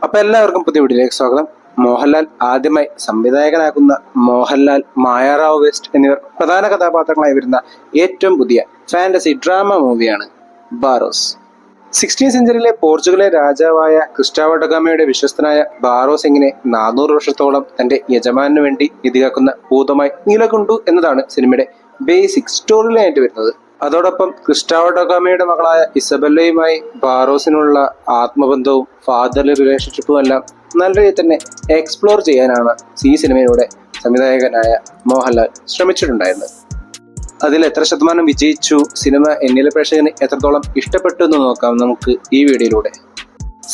അപ്പൊ എല്ലാവർക്കും പുതിയ വീഡിയോയിലേക്ക് സ്വാഗതം. മോഹൻലാൽ ആദ്യമായി സംവിധായകനാകുന്ന മോഹൻലാൽ, മായാറാവ് വെസ്റ്റ് എന്നിവർ പ്രധാന കഥാപാത്രങ്ങളായി വരുന്ന ഏറ്റവും പുതിയ ഫാന്റസി ഡ്രാമ മൂവിയാണ് ബാറോസ്. 16th സെഞ്ചുറിയിലെ പോർച്ചുഗലിലെ രാജാവായ ക്രിസ്റ്റാവോ ഡഗാമയുടെ വിശ്വസ്തനായ ബാറോസ് എങ്ങനെ 400 വർഷത്തോളം തന്റെ യജമാനു വേണ്ടി നിധികാക്കുന്ന ഭൂതമായി നിലകൊണ്ടു എന്നതാണ് സിനിമയുടെ ബേസിക് സ്റ്റോറി ലൈൻ ആയിട്ട് വരുന്നത്. അതോടൊപ്പം ക്രിസ്റ്റാവോ ഡഗാമയുടെ മകളായ ഇസബെല്ലയുമായി ബാറോസിനുള്ള ആത്മബന്ധവും ഫാദർലി റിലേഷൻഷിപ്പും എല്ലാം നല്ല രീതിയിൽ തന്നെ എക്സ്പ്ലോർ ചെയ്യാനാണ് ഈ സിനിമയിലൂടെ സംവിധായകനായ മോഹൻലാൽ ശ്രമിച്ചിട്ടുണ്ടായിരുന്നത്. അതിൽ എത്ര ശതമാനം വിജയിച്ചു, സിനിമ എന്നിലെ പ്രേക്ഷകന് എത്രത്തോളം ഇഷ്ടപ്പെട്ടു എന്ന് നോക്കാം നമുക്ക് ഈ വീഡിയോയിലൂടെ.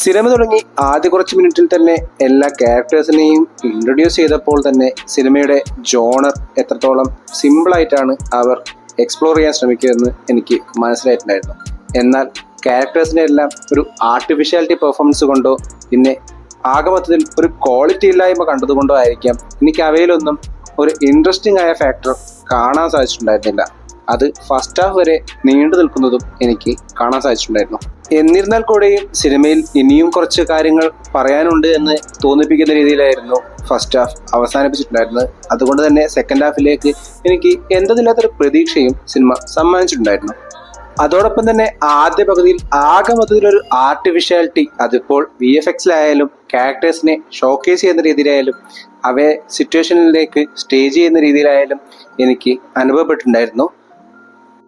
സിനിമ തുടങ്ങി ആദ്യ കുറച്ച് മിനിറ്റിൽ തന്നെ എല്ലാ ക്യാരക്ടേഴ്സിനെയും ഇൻട്രൊഡ്യൂസ് ചെയ്തപ്പോൾ തന്നെ സിനിമയുടെ ജോണർ എത്രത്തോളം സിമ്പിളായിട്ടാണ് അവർ എക്സ്പ്ലോർ ചെയ്യാൻ ശ്രമിക്കുമെന്ന് എനിക്ക് മനസ്സിലായിട്ടുണ്ടായിരുന്നു. എന്നാൽ ക്യാരക്ടേഴ്സിനെ എല്ലാം ഒരു ആർട്ടിഫിഷ്യാലിറ്റി പെർഫോമൻസ് കൊണ്ടോ പിന്നെ ആകമൊത്തത്തിൽ ഒരു ക്വാളിറ്റി ഇല്ലായ്മ കണ്ടതുകൊണ്ടോ ആയിരിക്കാം എനിക്ക് അവയിലൊന്നും ഒരു ഇൻട്രസ്റ്റിംഗ് ആയ ഫാക്ടർ കാണാൻ സാധിച്ചിട്ടുണ്ടായിരുന്നില്ല. അത് ഫസ്റ്റ് ഹാഫ് വരെ നീണ്ടു നിൽക്കുന്നതും എനിക്ക് കാണാൻ സാധിച്ചിട്ടുണ്ടായിരുന്നു. എന്നിരുന്നാൽ കൂടെയും സിനിമയിൽ ഇനിയും കുറച്ച് കാര്യങ്ങൾ പറയാനുണ്ട് എന്ന് തോന്നിപ്പിക്കുന്ന രീതിയിലായിരുന്നു ഫസ്റ്റ് ഹാഫ് അവസാനിപ്പിച്ചിട്ടുണ്ടായിരുന്നത്. അതുകൊണ്ട് തന്നെ സെക്കൻഡ് ഹാഫിലേക്ക് എനിക്ക് എന്തെന്നില്ലാത്തൊരു പ്രതീക്ഷയും സിനിമ സമ്മാനിച്ചിട്ടുണ്ടായിരുന്നു. അതോടൊപ്പം തന്നെ ആദ്യ പകുതിയിൽ ആകെ മൊത്തത്തിലൊരു ആർട്ടിഫിഷ്യാലിറ്റി, അതിപ്പോൾ VFXലായാലും ക്യാരക്ടേഴ്സിനെ ഷോക്കേസ് ചെയ്യുന്ന രീതിയിലായാലും അവയെ സിറ്റുവേഷനിലേക്ക് സ്റ്റേജ് ചെയ്യുന്ന രീതിയിലായാലും എനിക്ക് അനുഭവപ്പെട്ടിട്ടുണ്ടായിരുന്നു.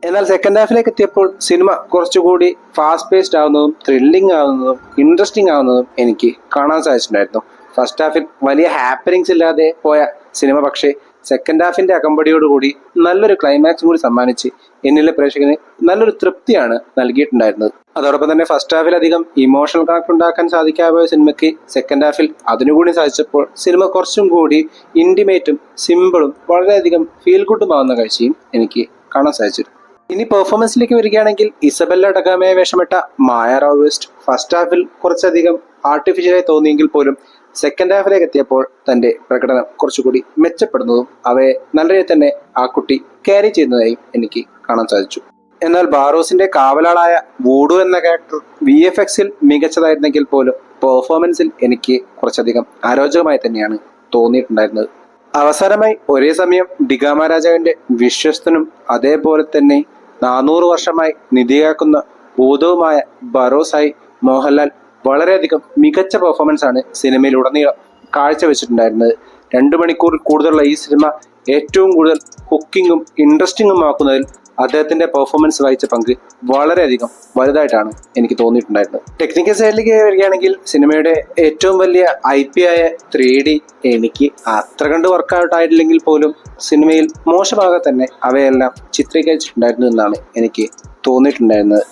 എന്നാൽ സെക്കൻഡ് ഹാഫിലേക്ക് എത്തിയപ്പോൾ സിനിമ കുറച്ചുകൂടി ഫാസ്റ്റ് പേസ്ഡ് ആവുന്നതും ത്രില്ലിംഗ് ആവുന്നതും ഇൻട്രസ്റ്റിംഗ് ആവുന്നതും എനിക്ക് കാണാൻ സാധിച്ചിട്ടുണ്ടായിരുന്നു. ഫസ്റ്റ് ഹാഫിൽ വലിയ ഹാപ്പനിങ്സ് ഇല്ലാതെ പോയ സിനിമ പക്ഷേ സെക്കൻഡ് ഹാഫിന്റെ അകമ്പടിയോടുകൂടി നല്ലൊരു ക്ലൈമാക്സ് കൂടി സമ്മാനിച്ച് എന്നിലെ പ്രേക്ഷകന് നല്ലൊരു തൃപ്തിയാണ് നൽകിയിട്ടുണ്ടായിരുന്നത്. അതോടൊപ്പം തന്നെ ഫസ്റ്റ് ഹാഫിൽ അധികം ഇമോഷണൽ കണക്ട് ഉണ്ടാക്കാൻ സാധിക്കാതെ പോയ സിനിമയ്ക്ക് സെക്കൻഡ് ഹാഫിൽ അതിനുകൂടി സാധിച്ചപ്പോൾ സിനിമ കുറച്ചും കൂടി ഇന്റിമേറ്റും സിമ്പിളും വളരെയധികം ഫീൽ ഗുഡും ആവുന്ന കാഴ്ചയും എനിക്ക് കാണാൻ സാധിച്ചു. ഇനി പെർഫോമൻസിലേക്ക് വരികയാണെങ്കിൽ ഇസബെല്ല ഡഗാമയെ വേഷമിട്ട മായാറാവ് വെസ്റ്റ് ഫസ്റ്റ് ഹാഫിൽ കുറച്ചധികം ആർട്ടിഫിഷ്യലായി തോന്നിയെങ്കിൽ പോലും സെക്കൻഡ് ഹാഫിലേക്ക് എത്തിയപ്പോൾ തന്റെ പ്രകടനം കുറച്ചുകൂടി മെച്ചപ്പെടുന്നതും അവയെ നല്ല രീതിയിൽ തന്നെ ആ കുട്ടി ക്യാരി ചെയ്യുന്നതായും എനിക്ക് കാണാൻ സാധിച്ചു. എന്നാൽ ബാറോസിന്റെ കാവലാളായ വൂഡു എന്ന ക്യാരക്ടർ VFXൽ മികച്ചതായിരുന്നെങ്കിൽ പോലും പെർഫോമൻസിൽ എനിക്ക് കുറച്ചധികം അരോചകമായി തന്നെയാണ് തോന്നിയിട്ടുണ്ടായിരുന്നത്. അവസാനമായി ഒരേ സമയം ഡിഗാമ രാജാവിന്റെ വിശ്വസ്തനും അതേപോലെ തന്നെ 400 വർഷമായി നിധിയാക്കുന്ന ഭൂതവുമായ ബറോസായി മോഹൻലാൽ വളരെയധികം മികച്ച പെർഫോമൻസ് ആണ് സിനിമയിലുടനീളം കാഴ്ചവെച്ചിട്ടുണ്ടായിരുന്നത്. 2 മണിക്കൂറിൽ കൂടുതലുള്ള ഈ സിനിമ ഏറ്റവും കൂടുതൽ ഹുക്കിങ്ങും ഇൻട്രസ്റ്റിംഗും ആക്കുന്നതിൽ അദ്ദേഹത്തിന്റെ പെർഫോമൻസ് വഹിച്ച പങ്ക് വളരെയധികം വലുതായിട്ടാണ് എനിക്ക് തോന്നിയിട്ടുണ്ടായിരുന്നത്. ടെക്നിക്കൽ സൈഡിലേക്ക് വരികയാണെങ്കിൽ സിനിമയുടെ ഏറ്റവും വലിയ IP ആയ 3D എനിക്ക് അത്ര കണ്ട് വർക്കൗട്ട് ആയിട്ടില്ലെങ്കിൽ പോലും സിനിമയിൽ മോശമാകാതെ തന്നെ അവയെല്ലാം ചിത്രീകരിച്ചിട്ടുണ്ടായിരുന്നു എന്നാണ് എനിക്ക് തോന്നിയിട്ടുണ്ടായിരുന്നത്.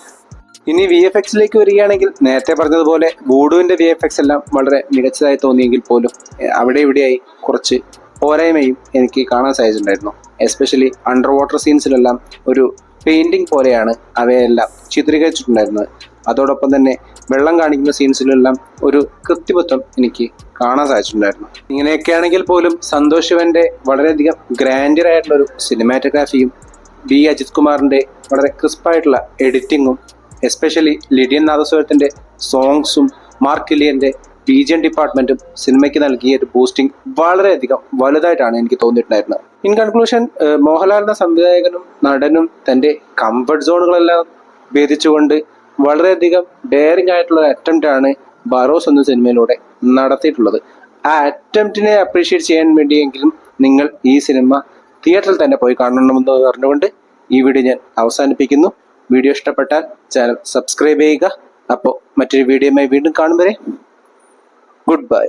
ഇനി VFXലേക്ക് വരികയാണെങ്കിൽ നേരത്തെ പറഞ്ഞതുപോലെ വൂഡുവിന്റെ VFX എല്ലാം വളരെ മികച്ചതായി തോന്നിയെങ്കിൽ പോലും അവിടെ ഇവിടെയായി കുറച്ച് പോരായ്മയും എനിക്ക് കാണാൻ സാധിച്ചിട്ടുണ്ടായിരുന്നു. എസ്പെഷ്യലി അണ്ടർ വാട്ടർ സീൻസിലെല്ലാം ഒരു പെയിന്റിംഗ് പോലെയാണ് അവയെല്ലാം ചിത്രീകരിച്ചിട്ടുണ്ടായിരുന്നത്. അതോടൊപ്പം തന്നെ വെള്ളം കാണിക്കുന്ന സീൻസിലെല്ലാം ഒരു കൃത്രിമത്വം എനിക്ക് കാണാൻ സാധിച്ചിട്ടുണ്ടായിരുന്നു. ഇങ്ങനെയൊക്കെയാണെങ്കിൽ പോലും സന്തോഷ് ശിവന്റെ വളരെയധികം ഗ്രാൻഡിയർ ആയിട്ടുള്ള ഒരു സിനിമാറ്റോഗ്രാഫിയും B. അജിത് കുമാറിന്റെ വളരെ ക്രിസ്പായിട്ടുള്ള എഡിറ്റിങ്ങും എസ്പെഷ്യലി ലിഡിയൻ നാദസ്വരത്തിന്റെ സോങ്സും മാർക്ക് കിലിയന്റെ PGM ഡിപ്പാർട്ട്മെന്റും സിനിമയ്ക്ക് നൽകിയ ഒരു ബൂസ്റ്റിംഗ് വളരെയധികം വലുതായിട്ടാണ് എനിക്ക് തോന്നിയിട്ടുണ്ടായിരുന്നത്. ഇൻ കൺക്ലൂഷൻ, മോഹൻലാൽ എന്ന സംവിധായകനും നടനും തന്റെ കംഫർട്ട് സോണുകളെല്ലാം ഭേദിച്ചുകൊണ്ട് വളരെയധികം ഡെയറിംഗ് ആയിട്ടുള്ള അറ്റംപ്റ്റ് ആണ് ബാറോസ് എന്ന സിനിമയിലൂടെ നടത്തിയിട്ടുള്ളത്. ആ അറ്റംപ്റ്റിനെ അപ്രീഷിയേറ്റ് ചെയ്യാൻ വേണ്ടിയെങ്കിലും നിങ്ങൾ ഈ സിനിമ തിയേറ്ററിൽ തന്നെ പോയി കാണണമെന്ന് പറഞ്ഞുകൊണ്ട് ഈ വീഡിയോ ഞാൻ അവസാനിപ്പിക്കുന്നു. വീഡിയോ ഇഷ്ടപ്പെട്ടാൽ ചാനൽ സബ്സ്ക്രൈബ് ചെയ്യുക. അപ്പോൾ മറ്റൊരു വീഡിയോയുമായി വീണ്ടും കാണും വരെ ഗുഡ് ബൈ.